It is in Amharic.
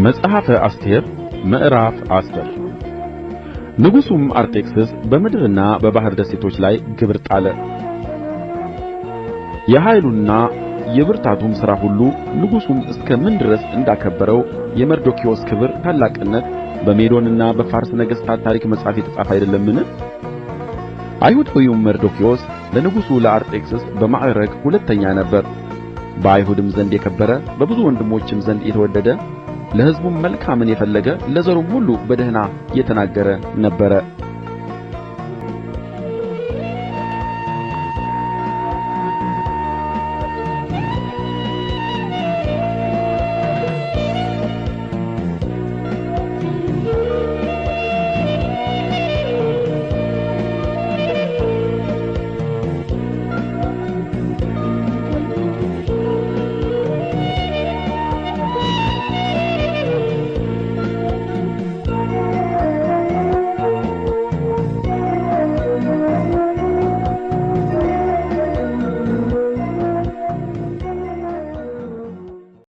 መጽሐፈ አስቴር ምዕራፍ 10 ንጉሡም አርጤክስስ በምድርና በባሕር ደሴቶች ላይ ግብር ጣለ። የኃይሉና የብርታቱም ሥራ ሁሉ ንጉሡም እስከ ምን ድረስ እንዳከበረው የመርዶክዮስ ክብር ታላቅነት በሜዶንና በፋርስ ነገሥታት ታሪክ መጽሐፍ የተጻፈ አይደለምን? አይሁዳዊውም መርዶክዮስ ለንጉሡ ለአርጤክስስ በማዕርግ ሁለተኛ ነበረ። በአይሁድም ዘንድ የከበረ በብዙ ወንድሞችም ዘንድ የተወደደ ለሕዝቡም መልካምን የፈለገ ለዘሩም ሁሉ በደኅና የተናገረ ነበረ።